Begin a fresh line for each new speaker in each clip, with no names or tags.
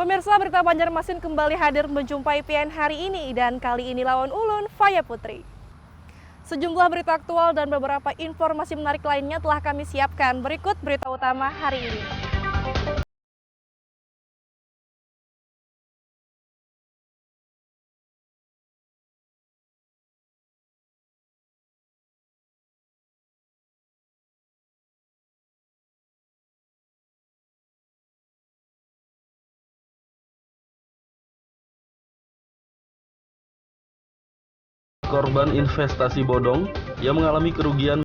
Pemirsa, berita Banjarmasin kembali hadir menjumpai PN hari ini dan kali ini lawan ulun Faya Putri. Sejumlah berita aktual dan beberapa informasi menarik lainnya telah kami siapkan. Berikut berita utama hari ini.
Korban investasi bodong yang mengalami kerugian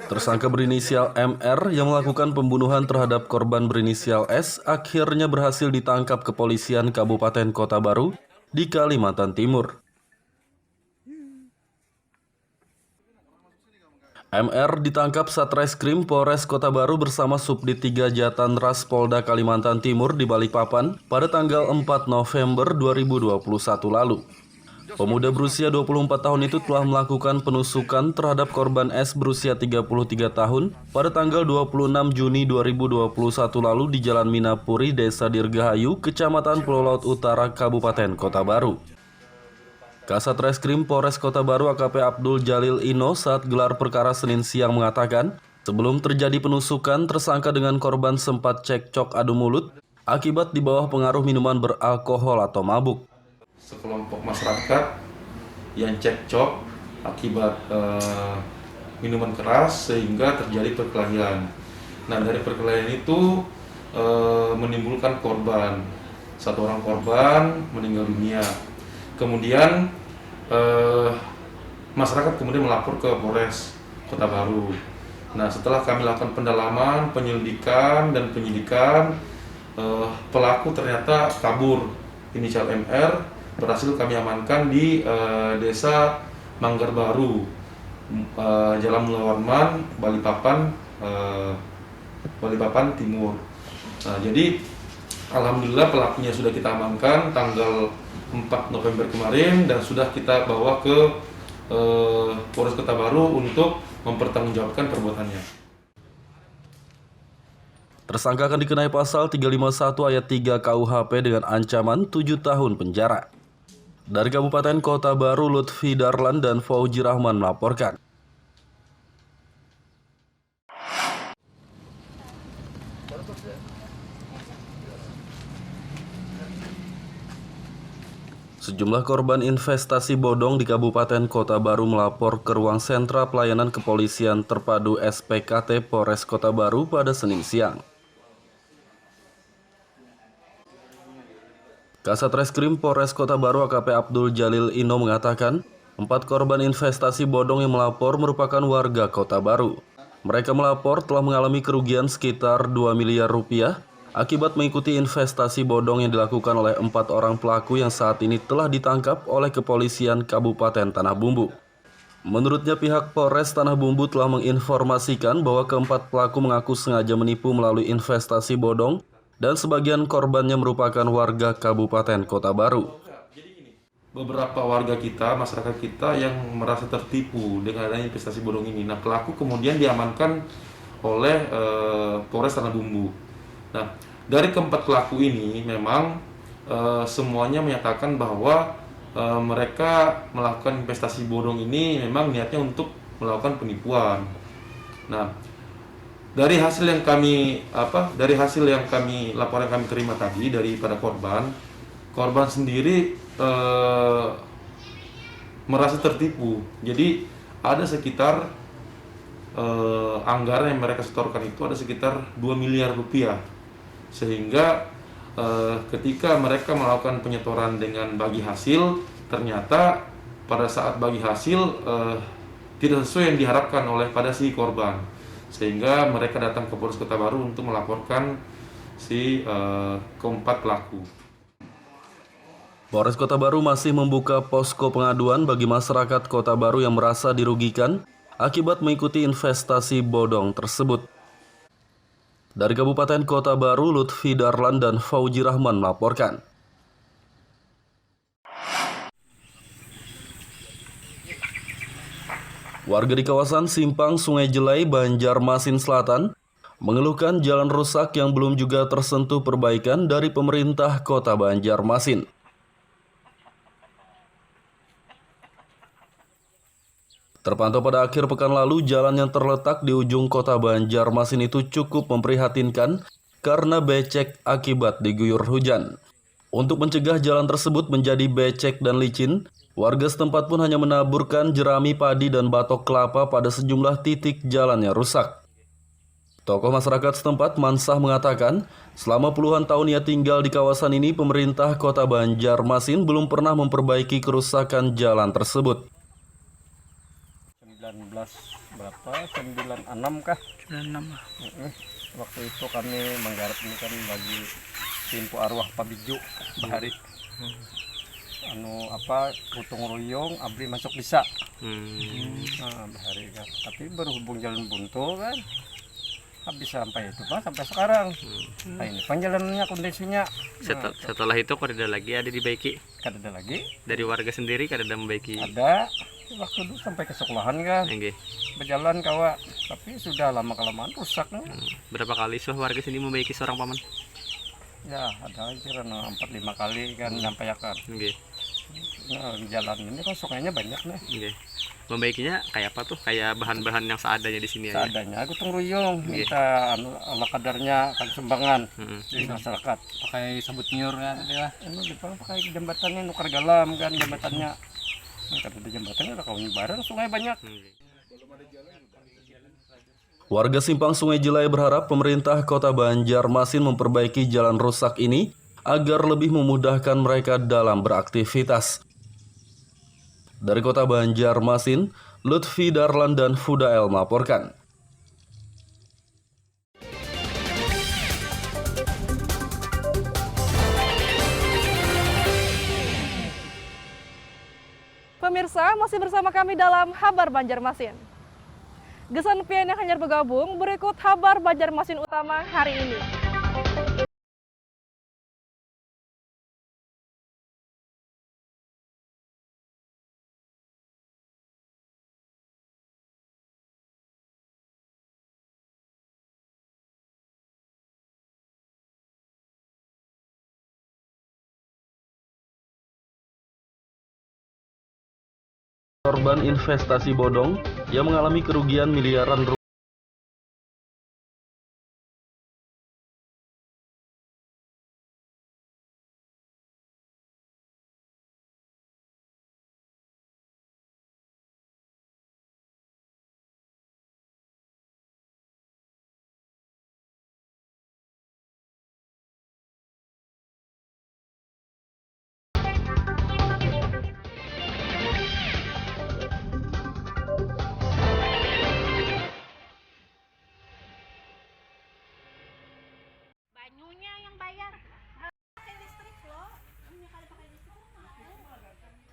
Tersangka berinisial MR yang melakukan pembunuhan terhadap korban berinisial S akhirnya berhasil ditangkap kepolisian Kabupaten Kota Baru di Kalimantan Timur. MR ditangkap Satreskrim Polres Kota Baru bersama Subdit 3 Jatanras Polda Kalimantan Timur di Balikpapan pada tanggal 4 November 2021 lalu. Pemuda berusia 24 tahun itu telah melakukan penusukan terhadap korban S berusia 33 tahun pada tanggal 26 Juni 2021 lalu di Jalan Minapuri, Desa Dirgahayu, Kecamatan Pulau Laut Utara, Kabupaten Kota Baru. Kasat Reskrim Polres Kota Baru AKP Abdul Jalil Ino saat gelar perkara Senin siang mengatakan, sebelum terjadi penusukan, tersangka dengan korban sempat cekcok adu mulut akibat di bawah pengaruh minuman beralkohol atau mabuk.
Sekelompok masyarakat yang cekcok akibat minuman keras sehingga terjadi perkelahian. Nah, dari perkelahian itu menimbulkan korban. Satu orang korban meninggal dunia. Kemudian masyarakat kemudian melapor ke Polres Kota Baru. Nah, setelah kami lakukan pendalaman, penyelidikan dan penyidikan, pelaku ternyata kabur. Inisial MR berhasil kami amankan di Desa Manggar Baru, Jalan Mulawarman, Balikpapan Timur. Nah, jadi alhamdulillah pelakunya sudah kita amankan tanggal 4 November kemarin dan sudah kita bawa ke Polres Kota Baru untuk mempertanggungjawabkan perbuatannya.
Tersangka akan dikenai pasal 351 ayat 3 KUHP dengan ancaman 7 tahun penjara. Dari Kabupaten Kota Baru, Lutfi Darlan dan Fauji Rahman melaporkan. Sejumlah korban investasi bodong di Kabupaten Kota Baru melapor ke ruang sentra pelayanan kepolisian terpadu SPKT Polres Kota Baru pada Senin siang. Kasat Reskrim Polres Kota Baru AKP Abdul Jalil Ino mengatakan, 4 korban investasi bodong yang melapor merupakan warga Kota Baru. Mereka melapor telah mengalami kerugian sekitar 2 miliar rupiah akibat mengikuti investasi bodong yang dilakukan oleh 4 orang pelaku yang saat ini telah ditangkap oleh kepolisian Kabupaten Tanah Bumbu. Menurutnya pihak Polres Tanah Bumbu telah menginformasikan bahwa keempat pelaku mengaku sengaja menipu melalui investasi bodong dan sebagian korbannya merupakan warga Kabupaten Kota Baru.
Beberapa warga kita, masyarakat kita yang merasa tertipu dengan adanya investasi bodong ini. Nah, pelaku kemudian diamankan oleh Polres Tanah Bumbu. Nah, dari keempat pelaku ini memang semuanya menyatakan bahwa mereka melakukan investasi bodong ini memang niatnya untuk melakukan penipuan. Nah, dari hasil yang kami laporan yang kami terima tadi daripada korban sendiri merasa tertipu. Jadi ada sekitar anggaran yang mereka setorkan itu ada sekitar 2 miliar rupiah. Sehingga ketika mereka melakukan penyetoran dengan bagi hasil, ternyata pada saat bagi hasil tidak sesuai yang diharapkan oleh pada si korban, sehingga mereka datang ke Polres Kota Baru untuk melaporkan si keempat pelaku.
Polres Kota Baru masih membuka posko pengaduan bagi masyarakat Kota Baru yang merasa dirugikan akibat mengikuti investasi bodong tersebut. Dari Kabupaten Kota Baru, Lutfi Darlan dan Fauji Rahman melaporkan. Warga di kawasan Simpang Sungai Jelai, Banjarmasin Selatan mengeluhkan jalan rusak yang belum juga tersentuh perbaikan dari pemerintah Kota Banjarmasin. Terpantau pada akhir pekan lalu, jalan yang terletak di ujung Kota Banjarmasin itu cukup memprihatinkan karena becek akibat diguyur hujan. Untuk mencegah jalan tersebut menjadi becek dan licin, warga setempat pun hanya menaburkan jerami padi dan batok kelapa pada sejumlah titik jalan yang rusak. Tokoh masyarakat setempat, Mansah, mengatakan selama puluhan tahun ia tinggal di kawasan ini, pemerintah Kota Banjarmasin belum pernah memperbaiki kerusakan jalan tersebut.
96 kah? 96 lah. Waktu itu kami menggarap ini kan bagi timpu arwah Pabijo Bahari. Gotong royong abri masuk bisa. Bahari kan. Tapi berhubung jalan buntu kan, habis sampai itu Pak, sampai sekarang. Nah, ini penjalanannya kondisinya.
Setelah itu kada lagi ada dibaiki.
Kada ada lagi.
Dari warga sendiri kada ada membaiki.
Ada. Waktu dulu sampai ke sekolahan kan. Berjalan kawa, tapi sudah lama kelamaan rusak.
Berapa kali warga sini membaiki seorang paman?
Ya, ada kira 4-5 kali kan nyampaikan. Nah, jalan ini kan sungainya banyak nih.
Membaikinya kayak apa tuh? Kayak bahan-bahan yang seadanya di sini aja.
Seadanya, gotong royong, minta ala kadarnya kan sumbangan dari masyarakat.
Pakai sabut nyur kan lah.
Ini pakai jembatannya nukar galam kan jembatannya. Nah, kada ada jembatannya ada kawan bareng, sungai banyak.
Warga Simpang Sungai Jelai berharap pemerintah Kota Banjarmasin memperbaiki jalan rusak ini agar lebih memudahkan mereka dalam beraktivitas. Dari Kota Banjarmasin, Lutfi Darlan dan Fudael melaporkan.
Pemirsa, masih bersama kami dalam Habar Banjarmasin. Gesan pian yang hanyar bergabung, berikut Habar Banjarmasin utama hari ini.
Korban investasi bodong yang mengalami kerugian miliaran rupiah.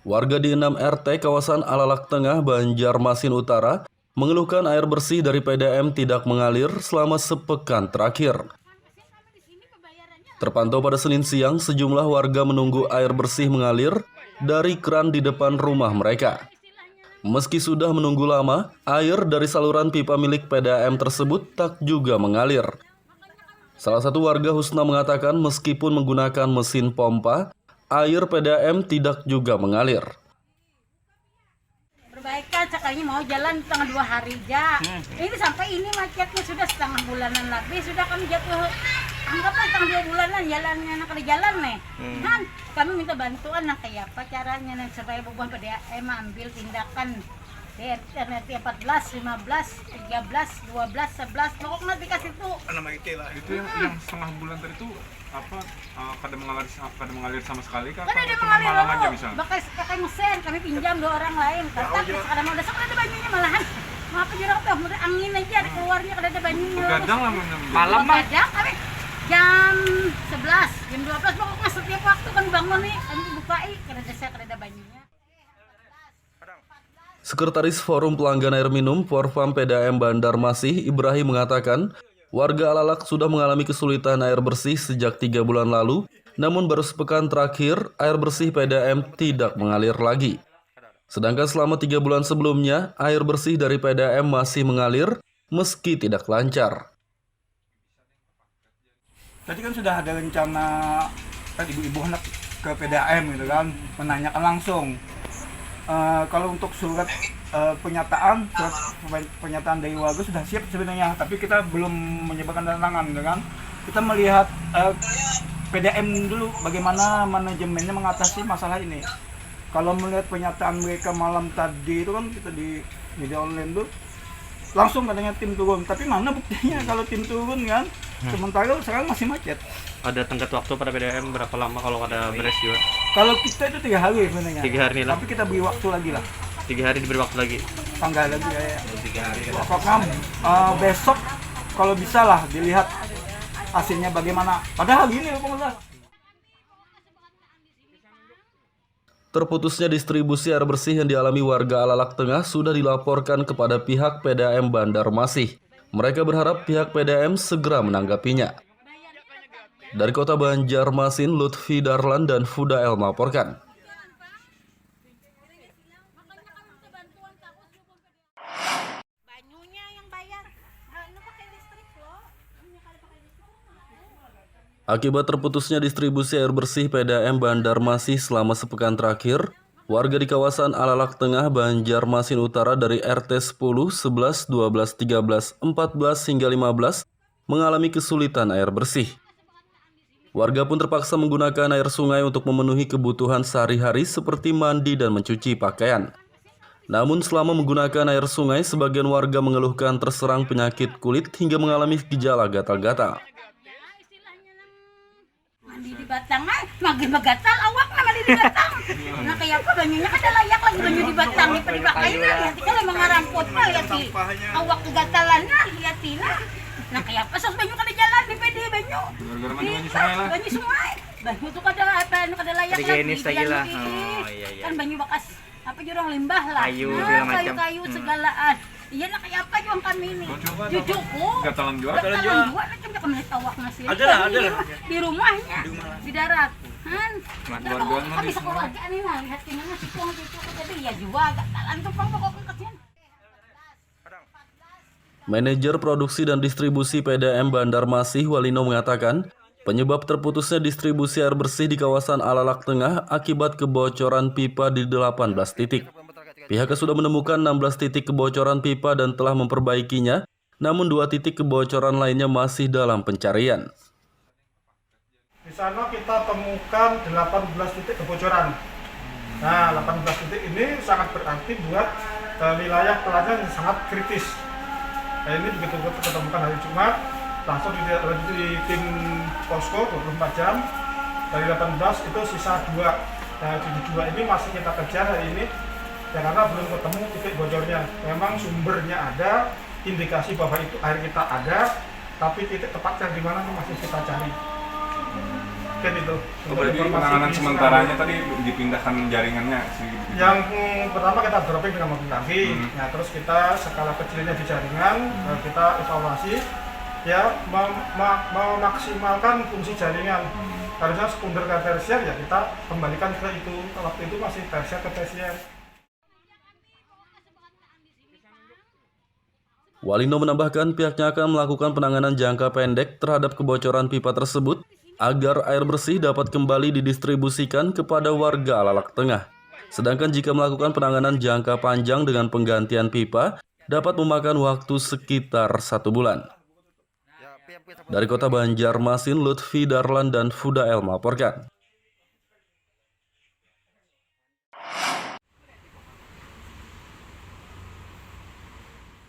Warga di 6 RT kawasan Alalak Tengah, Banjarmasin Utara mengeluhkan air bersih dari PDAM tidak mengalir selama sepekan terakhir. Terpantau pada Senin siang, sejumlah warga menunggu air bersih mengalir dari keran di depan rumah mereka. Meski sudah menunggu lama, air dari saluran pipa milik PDAM tersebut tak juga mengalir. Salah satu warga, Husna, mengatakan meskipun menggunakan mesin pompa, air PDAM tidak juga mengalir.
Perbaikan sekalinya mau jalan setengah 2 hari aja. Ini sampai ini macetnya sudah setengah bulanan lebih. Sudah kami jatuh, anggaplah setengah 2 bulanan jalannya nak ada jalan nih. Kan kami minta bantuan nah kayak apa caranya nih supaya beban PDAM ambil tindakan RT 14, 15, 13, 12, 11, pokoknya dikasih itu.
Itu yang setengah bulan tadi itu apa kada mengalir sama sekali kah?
Kan ada
Cuma
mengalir
malam aja
dulu,
misalnya.
pakai mesin, kami pinjam 2 orang lain. Tapi sekarang mau dasar ada banyunya malahan. Ngapa jurang tuh, udah angin aja ada keluarnya kada ada banyunya.
Begadang lah
Malam mah
Begadang kami jam 11, jam 12 pokoknya setiap waktu kan bangun nih, kami bukai kada ada banyunya.
Sekretaris Forum Pelanggan Air Minum Porfam PDAM Banjarmasin Ibrahim mengatakan, warga Alalak sudah mengalami kesulitan air bersih sejak 3 bulan lalu, namun baru sepekan terakhir air bersih PDAM tidak mengalir lagi. Sedangkan selama 3 bulan sebelumnya, air bersih dari PDAM masih mengalir meski tidak lancar.
Tadi kan sudah ada rencana kan ibu-ibu hendak ke PDAM gitu kan, menanyakan langsung. Kalau untuk surat pernyataan dari warga sudah siap sebenarnya, tapi kita belum menyebarkan tanda tangan gitu kan. Kita melihat PDAM dulu bagaimana manajemennya mengatasi masalah ini. Kalau melihat pernyataan mereka malam tadi itu kan kita di media online tuh langsung katanya tim turun, tapi mana buktinya kalau tim turun kan? Sementara sekarang masih macet.
ada tenggat waktu pada PDAM berapa lama kalau ada beres juga?
Kalau kita itu 3 hari sebenarnya.
3 hari lah.
Tapi kita beri waktu lagi lah.
3 hari diberi waktu lagi.
Tanggal lagi ya. 3 hari. Apakah besok kalau bisa lah dilihat hasilnya bagaimana? Padahal gini pengusaha.
Terputusnya distribusi air bersih yang dialami warga Alalak Tengah sudah dilaporkan kepada pihak PDAM Banjarmasin. Mereka berharap pihak PDAM segera menanggapinya. Dari Kota Banjarmasin, Lutfi Darlan dan Fudael melaporkan. Akibat terputusnya distribusi air bersih PDAM Banjarmasin selama sepekan terakhir, warga di kawasan Alalak Tengah, Banjarmasin Utara dari RT 10, 11, 12, 13, 14 hingga 15 mengalami kesulitan air bersih. Warga pun terpaksa menggunakan air sungai untuk memenuhi kebutuhan sehari-hari seperti mandi dan mencuci pakaian. Namun selama menggunakan air sungai, sebagian warga mengeluhkan terserang penyakit kulit hingga mengalami gejala gatal-gatal.
Mandi di batang, makin begatal awak mandi di batang. Nah kayak apa banyunya kan ada layak lagi banyu di batang nih pada dipakai lah. Lihat kalau mengaramput mah lihat sih awak kegatalan nah lihat sih lah. Nah kayak apa sos banyu kada jalan di PD banyu. Banyu sungai. Banyu tuh kada apa kada layak lagi. Kan banyu bekas apa jurang limbah lah. Kayu segalaan. Iya nak kayak apa juang kami ini? Cucuku. Gatalan dua macam dia kami tawak nasi. Ada di rumahnya. Di darat. Kami sekeluarga nih lah lihat ini nasi cucu jadi ya juga gatalan tuh pokoknya kesian.
Manajer Produksi dan Distribusi PDAM Banjarmasin Walino mengatakan, penyebab terputusnya distribusi air bersih di kawasan Alalak Tengah akibat kebocoran pipa di 18 titik. Pihaknya sudah menemukan 16 titik kebocoran pipa dan telah memperbaikinya, namun 2 titik kebocoran lainnya masih dalam pencarian.
Di sana kita temukan 18 titik kebocoran. Nah, 18 titik ini sangat berarti buat wilayah pelayanan yang sangat kritis. Nah, ini begitu kita temukan hari Jumat, langsung dilanjut di tim posko 24 jam. Dari 18 itu sisa 2. Nah, di 2 ini masih kita kejar hari ini. Ya, karena belum ketemu titik bocornya. Memang sumbernya ada, indikasi bahwa itu air kita ada, tapi titik tepatnya di mana masih kita cari. Kan itu.
Berarti penanganan sementaranya tadi dipindahkan jaringannya.
Yang pertama kita dropping dengan mobil tangki. Nah, terus kita skala kecilnya di jaringan, kita evaluasi, ya memaksimalkan fungsi jaringan. Harusnya sekunder ke tersier ya kita kembalikan ke itu. Waktu itu masih tersier ke tersier.
Walino menambahkan pihaknya akan melakukan penanganan jangka pendek terhadap kebocoran pipa tersebut agar air bersih dapat kembali didistribusikan kepada warga Alalak Tengah. Sedangkan jika melakukan penanganan jangka panjang dengan penggantian pipa dapat memakan waktu sekitar 1 bulan. Dari Kota Banjarmasin, Lutfi Darlan dan Fudael melaporkan.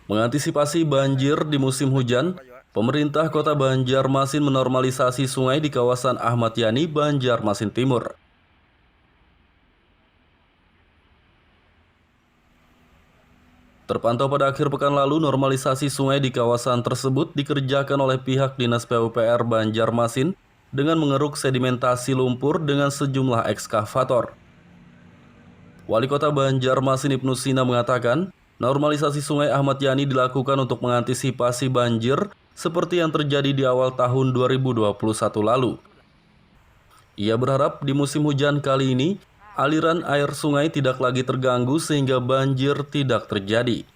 Mengantisipasi banjir di musim hujan, pemerintah Kota Banjarmasin menormalisasi sungai di kawasan Ahmad Yani, Banjarmasin Timur. Terpantau pada akhir pekan lalu, normalisasi sungai di kawasan tersebut dikerjakan oleh pihak Dinas PUPR Banjarmasin dengan mengeruk sedimentasi lumpur dengan sejumlah ekskavator. Wali Kota Banjarmasin Ibnu Sina mengatakan, normalisasi sungai Ahmad Yani dilakukan untuk mengantisipasi banjir seperti yang terjadi di awal tahun 2021 lalu. Ia berharap di musim hujan kali ini, aliran air sungai tidak lagi terganggu sehingga banjir tidak terjadi.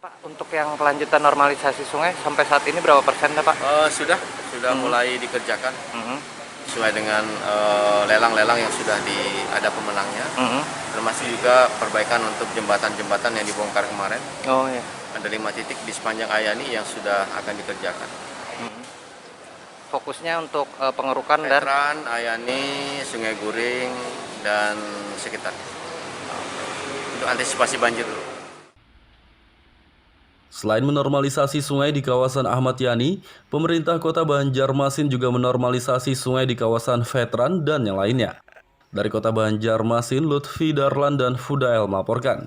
Pak, untuk yang kelanjutan normalisasi sungai sampai saat ini berapa persen Pak?
Sudah mulai dikerjakan sesuai dengan lelang-lelang yang sudah ada pemenangnya, termasuk juga perbaikan untuk jembatan-jembatan yang dibongkar kemarin.
Oh iya.
Ada 5 titik di sepanjang Ayani yang sudah akan dikerjakan.
Fokusnya untuk pengerukan dan
Veteran, Ayani, Sungai Guring, dan sekitar. Untuk antisipasi banjir dulu.
Selain menormalisasi sungai di kawasan Ahmad Yani, pemerintah Kota Banjarmasin juga menormalisasi sungai di kawasan Veteran dan yang lainnya. Dari Kota Banjarmasin, Lutfi Darlan dan Fudael melaporkan.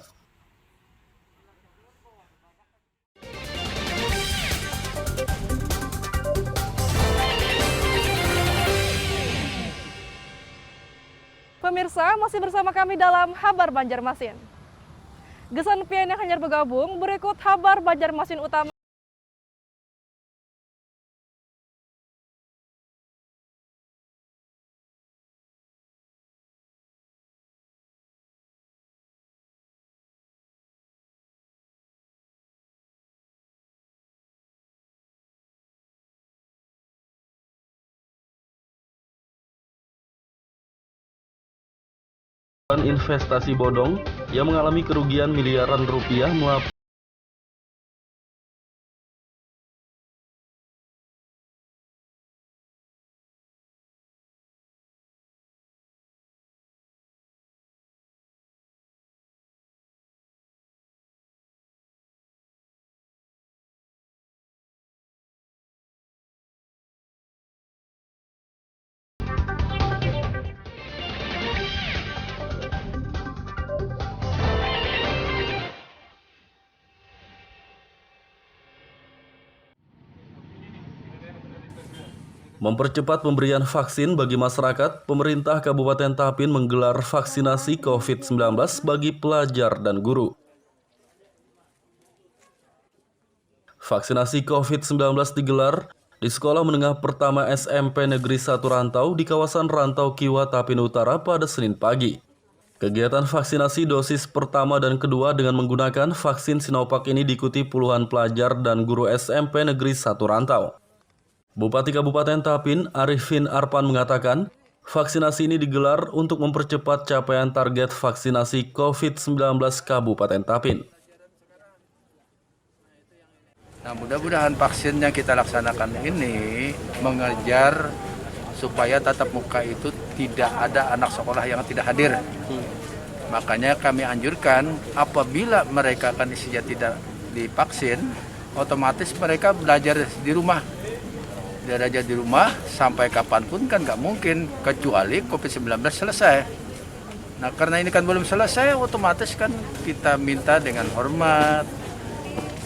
Pemirsa, masih bersama kami dalam Habar Banjarmasin. Gesan pian yang hanyar bergabung, berikut Habar Banjarmasin utama.
Investasi bodong yang mengalami kerugian miliaran rupiah melaporkan mempercepat pemberian vaksin bagi masyarakat. Pemerintah Kabupaten Tapin menggelar vaksinasi COVID-19 bagi pelajar dan guru. Vaksinasi COVID-19 digelar di Sekolah Menengah Pertama SMP Negeri 1 Rantau di kawasan Rantau Kiwa, Tapin Utara pada Senin pagi. Kegiatan vaksinasi dosis pertama dan kedua dengan menggunakan vaksin Sinovac ini diikuti puluhan pelajar dan guru SMP Negeri 1 Rantau. Bupati Kabupaten Tapin, Arifin Arpan mengatakan, vaksinasi ini digelar untuk mempercepat capaian target vaksinasi COVID-19 Kabupaten Tapin.
Nah, mudah-mudahan vaksin yang kita laksanakan ini mengejar supaya tatap muka itu tidak ada anak sekolah yang tidak hadir. Makanya kami anjurkan apabila mereka akan isinya tidak divaksin, otomatis mereka belajar di rumah. Belajar di rumah sampai kapanpun kan nggak mungkin kecuali COVID-19 selesai. Nah, karena ini kan belum selesai, otomatis kan kita minta dengan hormat.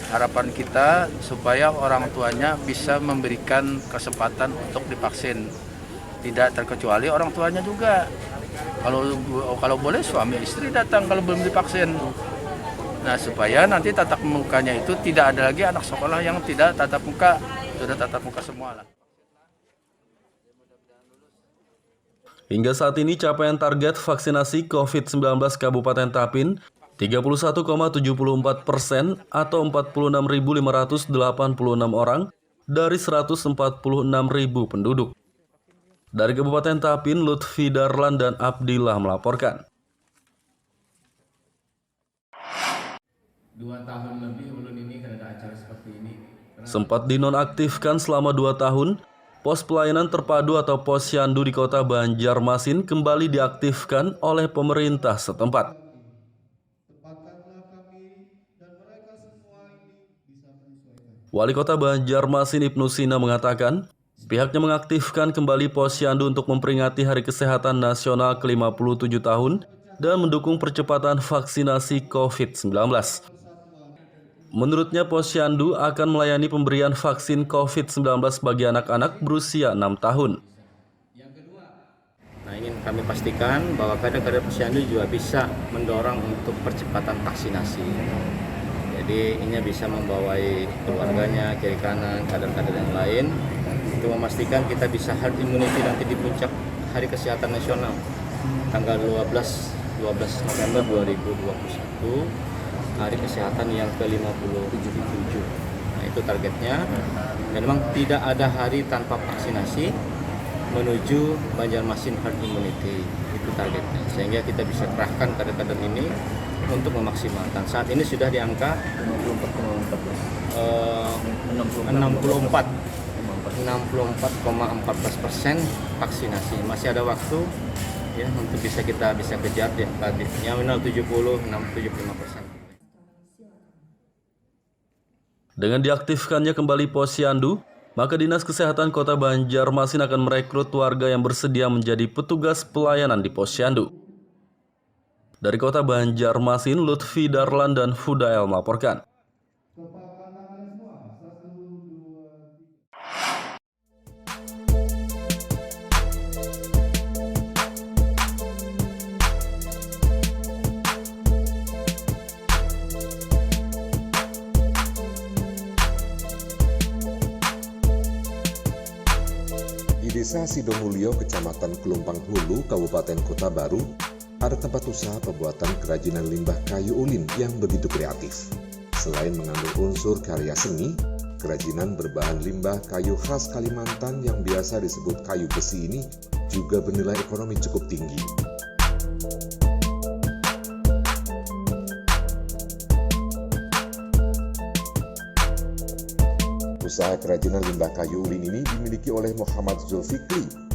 Harapan kita supaya orang tuanya bisa memberikan kesempatan untuk divaksin. Tidak terkecuali orang tuanya juga. Kalau boleh suami istri datang kalau belum divaksin. Nah, supaya nanti tatap mukanya itu tidak ada lagi anak sekolah yang tidak tatap muka. Sudah tatap muka semua lah.
Hingga saat ini capaian target vaksinasi COVID-19 Kabupaten Tapin 31,74% atau 46.586 orang dari 146.000 penduduk. Dari Kabupaten Tapin, Lutfi Darlan dan Abdillah melaporkan.
2 tahun lebih ulun ini kan ada acara seperti ini.
Sempat dinonaktifkan selama 2 tahun, pos pelayanan terpadu atau posyandu di Kota Banjarmasin kembali diaktifkan oleh pemerintah setempat. Wali Kota Banjarmasin Ibnu Sina mengatakan, pihaknya mengaktifkan kembali Posyandu untuk memperingati Hari Kesehatan Nasional ke-57 tahun dan mendukung percepatan vaksinasi COVID-19. Menurutnya, Posyandu akan melayani pemberian vaksin COVID-19 bagi anak-anak berusia 6 tahun.
Nah, ingin kami pastikan bahwa kader-kader Posyandu juga bisa mendorong untuk percepatan vaksinasi. Jadi ini bisa membawai keluarganya, kiri kanan, kader-kader yang lain untuk memastikan kita bisa herd immunity nanti di puncak Hari Kesehatan Nasional tanggal 12 November 2021, Hari Kesehatan yang ke-57. Nah, itu targetnya. Dan memang tidak ada hari tanpa vaksinasi menuju Banjarmasin herd immunity, itu targetnya. Sehingga kita bisa kerahkan kader-kader ini untuk memaksimalkan. Saat ini sudah di angka 64,14% vaksinasi. Masih ada waktu ya untuk kita bisa kejar ya targetnya minimal 75%.
Dengan diaktifkannya kembali Posyandu, maka Dinas Kesehatan Kota Banjarmasin akan merekrut warga yang bersedia menjadi petugas pelayanan di Posyandu. Dari Kota Banjarmasin, Lutfi Darlan dan Fudael melaporkan.
Di Desa Sidomulyo, Kecamatan Kelumpang Hulu, Kabupaten Kota Baru, ada tempat usaha pembuatan kerajinan limbah kayu ulin yang begitu kreatif. Selain mengandung unsur karya seni, kerajinan berbahan limbah kayu khas Kalimantan yang biasa disebut kayu besi ini juga bernilai ekonomi cukup tinggi. Usaha kerajinan limbah kayu ulin ini dimiliki oleh Muhammad Zulfikri.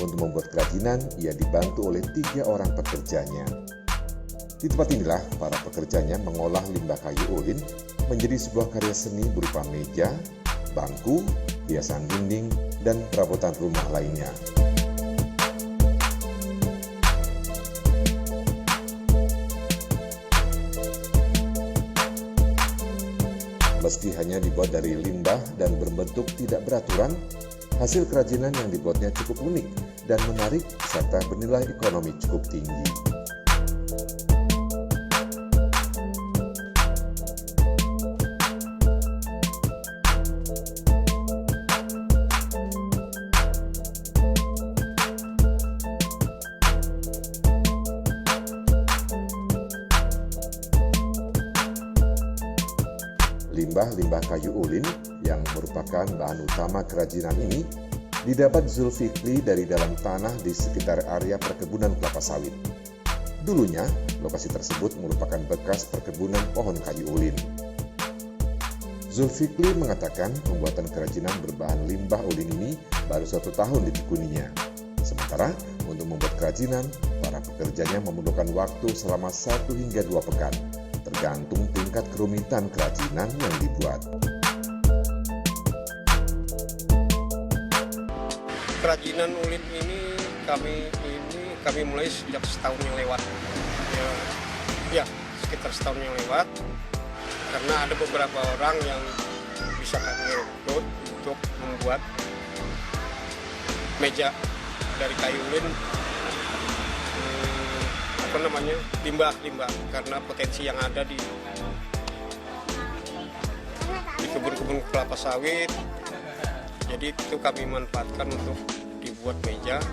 Untuk membuat kerajinan, ia dibantu oleh 3 orang pekerjanya. Di tempat inilah para pekerjanya mengolah limbah kayu ulin menjadi sebuah karya seni berupa meja, bangku, hiasan dinding, dan perabotan rumah lainnya. Meski hanya dibuat dari limbah dan berbentuk tidak beraturan, hasil kerajinan yang dibuatnya cukup unik dan menarik serta bernilai ekonomi cukup tinggi. Limbah kayu ulin yang merupakan bahan utama kerajinan ini didapat Zulfikri dari dalam tanah di sekitar area perkebunan kelapa sawit. Dulunya, lokasi tersebut merupakan bekas perkebunan pohon kayu ulin. Zulfikri mengatakan pembuatan kerajinan berbahan limbah ulin ini baru 1 tahun ditekuninya. Sementara untuk membuat kerajinan, para pekerjanya memerlukan waktu selama 1 hingga 2 pekan. Tergantung tingkat kerumitan kerajinan yang dibuat.
Kerajinan ulin ini kami mulai sejak setahun yang lewat. Ya, sekitar setahun yang lewat. Karena ada beberapa orang yang bisa kami rekrut untuk membuat meja dari kayu ulin. Limbah karena potensi yang ada di kebun-kebun kelapa sawit, jadi itu kami manfaatkan untuk dibuat meja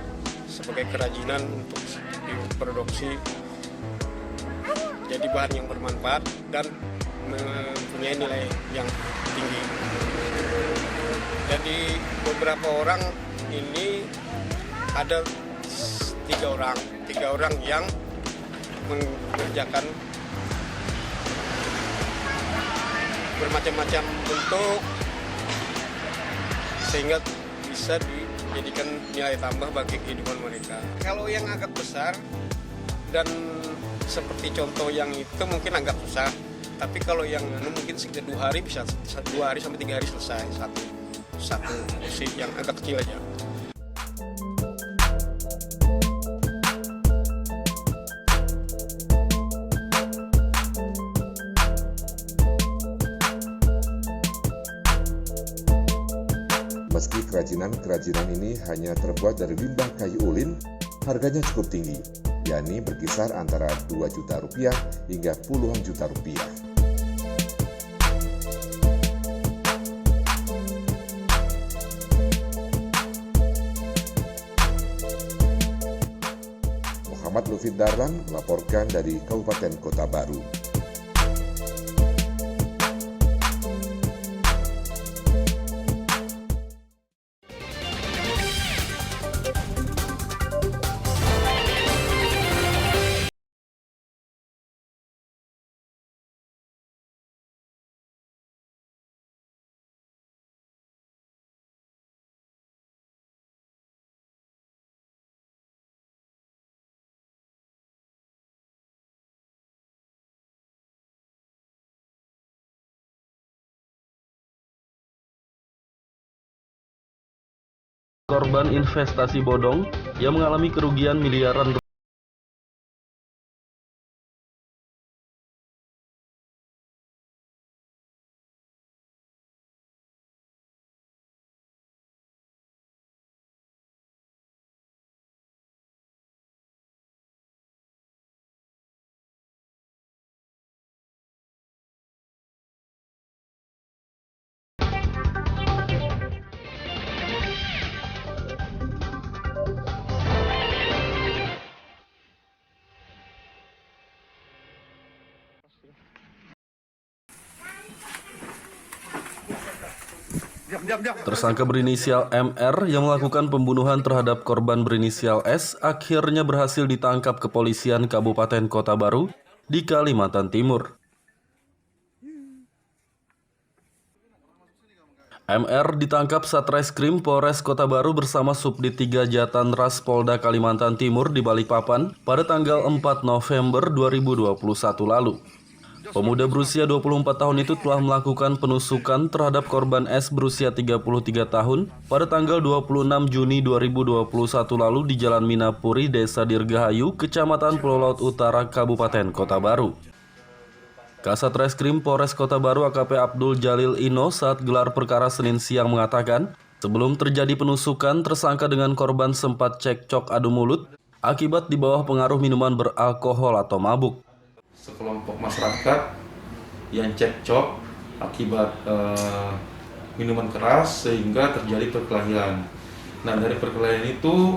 sebagai kerajinan untuk diproduksi jadi bahan yang bermanfaat dan mempunyai nilai yang tinggi. Jadi beberapa orang ini ada 3 orang yang mengerjakan bermacam-macam bentuk sehingga bisa dijadikan nilai tambah bagi kehidupan mereka. Kalau yang agak besar dan seperti contoh yang itu mungkin agak susah,
Tapi kalau yang mungkin sekitar 2 hari bisa 2 hari sampai 3 hari selesai satu musik yang agak kecil aja.
Meski kerajinan ini hanya terbuat dari limbah kayu ulin, harganya cukup tinggi, yakni berkisar antara 2 juta rupiah hingga puluhan juta rupiah. Muhammad Lufid Darlan melaporkan dari Kabupaten Kota Baru.
Korban investasi bodong yang mengalami kerugian miliaran rupiah. Tersangka berinisial MR yang melakukan pembunuhan terhadap korban berinisial S akhirnya berhasil ditangkap kepolisian Kabupaten Kota Baru di Kalimantan Timur. MR ditangkap Satreskrim Polres Kota Baru bersama Subdit 3 Jatanras Polda Kalimantan Timur di Balikpapan pada tanggal 4 November 2021 lalu. Pemuda berusia 24 tahun itu telah melakukan penusukan terhadap korban S berusia 33 tahun pada tanggal 26 Juni 2021 lalu di Jalan Minapuri, Desa Dirgahayu, Kecamatan Pulau Laut Utara, Kabupaten Kota Baru. Kasat Reskrim Polres Kota Baru AKP Abdul Jalil Ino saat gelar perkara Senin siang mengatakan, sebelum terjadi penusukan, tersangka dengan korban sempat cekcok adu mulut akibat di bawah pengaruh minuman beralkohol atau mabuk.
Sekelompok masyarakat yang cekcok akibat minuman keras sehingga terjadi perkelahian. Nah, dari perkelahian itu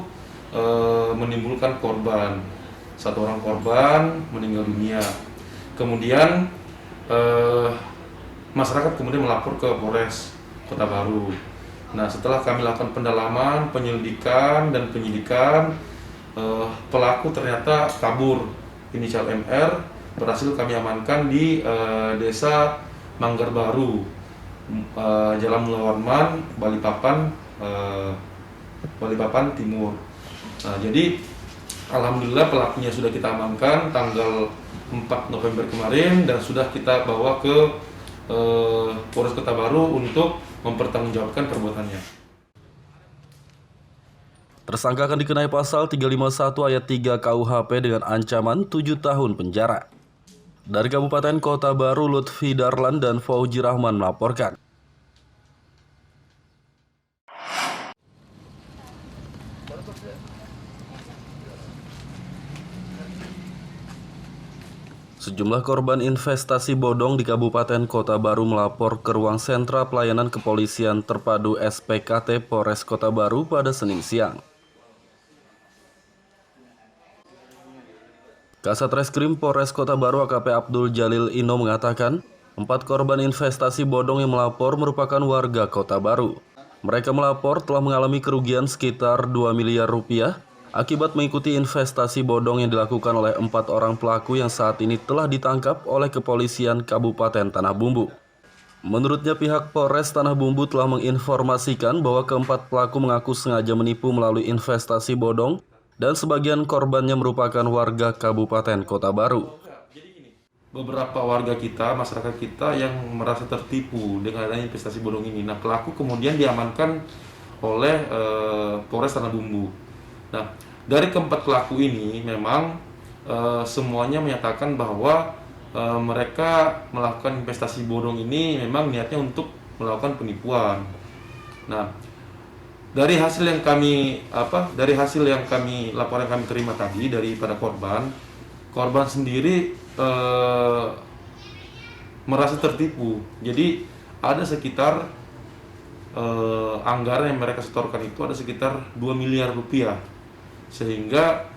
menimbulkan korban. 1 orang korban meninggal dunia. Kemudian masyarakat kemudian melapor ke Polres Kota Baru. Nah, setelah kami lakukan pendalaman, penyelidikan dan penyidikan, pelaku ternyata kabur. Inisial MR berhasil kami amankan di Desa Manggar Baru, Jalan Mulawarman, Balikpapan Timur. Nah, jadi alhamdulillah pelakunya sudah kita amankan tanggal 4 November kemarin dan sudah kita bawa ke Polres Kota Baru untuk mempertanggungjawabkan perbuatannya.
Tersangka akan dikenai pasal 351 ayat 3 KUHP dengan ancaman 7 tahun penjara. Dari Kabupaten Kota Baru, Lutfi Darlan dan Fauji Rahman melaporkan. Sejumlah korban investasi bodong di Kabupaten Kota Baru melapor ke ruang sentra pelayanan kepolisian terpadu SPKT Polres Kota Baru pada Senin siang. Kasat Reskrim Polres Kota Baru AKP Abdul Jalil Ino mengatakan, 4 korban investasi bodong yang melapor merupakan warga Kota Baru. Mereka melapor telah mengalami kerugian sekitar 2 miliar rupiah akibat mengikuti investasi bodong yang dilakukan oleh 4 orang pelaku yang saat ini telah ditangkap oleh kepolisian Kabupaten Tanah Bumbu. Menurutnya pihak Polres Tanah Bumbu telah menginformasikan bahwa keempat pelaku mengaku sengaja menipu melalui investasi bodong dan sebagian korbannya merupakan warga Kabupaten Kota Baru.
beberapa warga kita, masyarakat kita yang merasa tertipu dengan adanya investasi bodong ini. Nah, pelaku kemudian diamankan oleh Polres Tanah Bumbu. Nah, dari keempat pelaku ini memang semuanya menyatakan bahwa mereka melakukan investasi bodong ini memang niatnya untuk melakukan penipuan. Nah, dari hasil yang kami laporan kami terima tadi daripada korban sendiri merasa tertipu. Jadi ada sekitar anggaran yang mereka setorkan itu ada sekitar 2 miliar rupiah, sehingga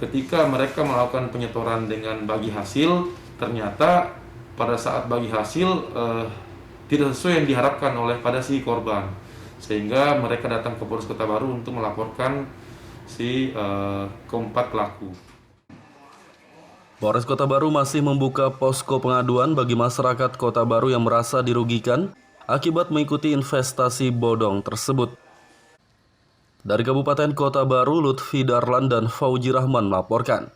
ketika mereka melakukan penyetoran dengan bagi hasil, ternyata pada saat bagi hasil tidak sesuai yang diharapkan oleh pada si korban, sehingga mereka datang ke Polres Kota Baru untuk melaporkan si keempat pelaku.
Polres Kota Baru masih membuka posko pengaduan bagi masyarakat Kota Baru yang merasa dirugikan akibat mengikuti investasi bodong tersebut. Dari Kabupaten Kota Baru, Lutfi Darlan dan Fauji Rahman melaporkan.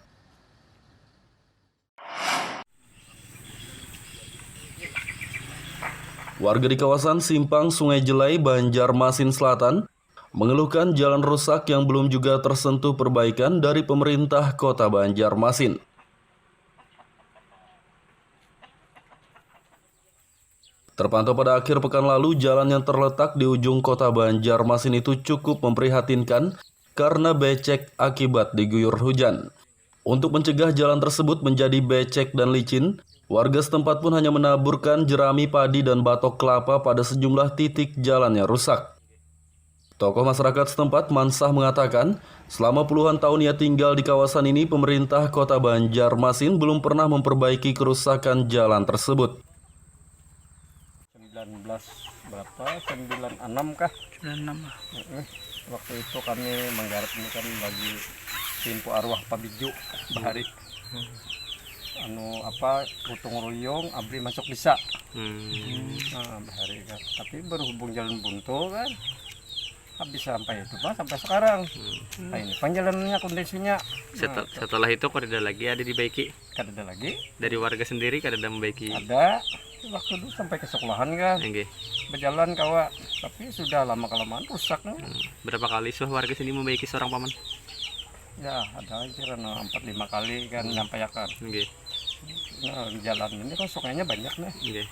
Warga di kawasan Simpang Sungai Jelai, Banjarmasin Selatan mengeluhkan jalan rusak yang belum juga tersentuh perbaikan dari pemerintah Kota Banjarmasin. Terpantau pada akhir pekan lalu, jalan yang terletak di ujung Kota Banjarmasin itu cukup memprihatinkan karena becek akibat diguyur hujan. Untuk mencegah jalan tersebut menjadi becek dan licin, warga setempat pun hanya menaburkan jerami padi dan batok kelapa pada sejumlah titik jalan yang rusak. Tokoh masyarakat setempat, Mansah, mengatakan selama puluhan tahun ia tinggal di kawasan ini, pemerintah Kota Banjarmasin belum pernah memperbaiki kerusakan jalan tersebut.
96 kah? 96. Waktu itu kami menggarap ini kan bagi Timpu Arwah Pabiju Bahari. Gotong royong abri masuk bisa. Bahari kan. Tapi berhubung jalan buntu kan, habis sampai itu sampai sekarang. Nah, ini penjalanannya kondisinya.
Setelah itu kada lagi ada dibaiki.
Kada ada lagi.
Dari warga sendiri kada ada membaiki.
Ada. Waktu itu sampai ke sekolahan kan. Berjalan kawa, tapi sudah lama kelamaan rusak.
Berapa kali warga sini membaiki seorang paman?
Ya ada kira 4-5 kali kan nyampaikan. Nah, jalan ini kan sungainya banyak nih.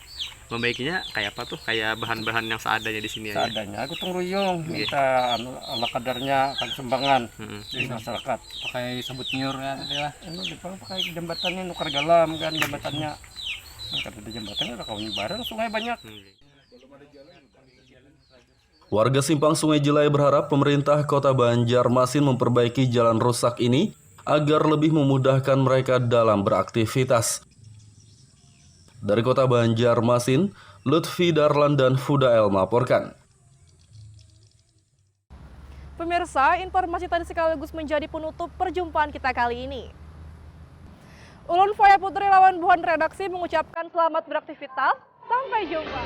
Membaikinya kayak apa tuh? Kayak bahan-bahan yang seadanya di sini aja.
Seadanya gotong royong, kita ala kadarnya kan sumbangan di masyarakat.
Pakai sabut nyur kan lah.
Ini pakai jembatannya nukar galam kan jembatannya. Kan ada jembatannya udah kawan bareng, sungai banyak.
Warga Simpang Sungai Jelai berharap pemerintah Kota Banjarmasin memperbaiki jalan rusak ini agar lebih memudahkan mereka dalam beraktivitas. Dari Kota Banjarmasin, Lutfi Darlan dan Fudael melaporkan.
Pemirsa, informasi tadi sekaligus menjadi penutup perjumpaan kita kali ini. Ulun Faya Putri lawan Buhan Redaksi mengucapkan selamat beraktivitas. Sampai jumpa.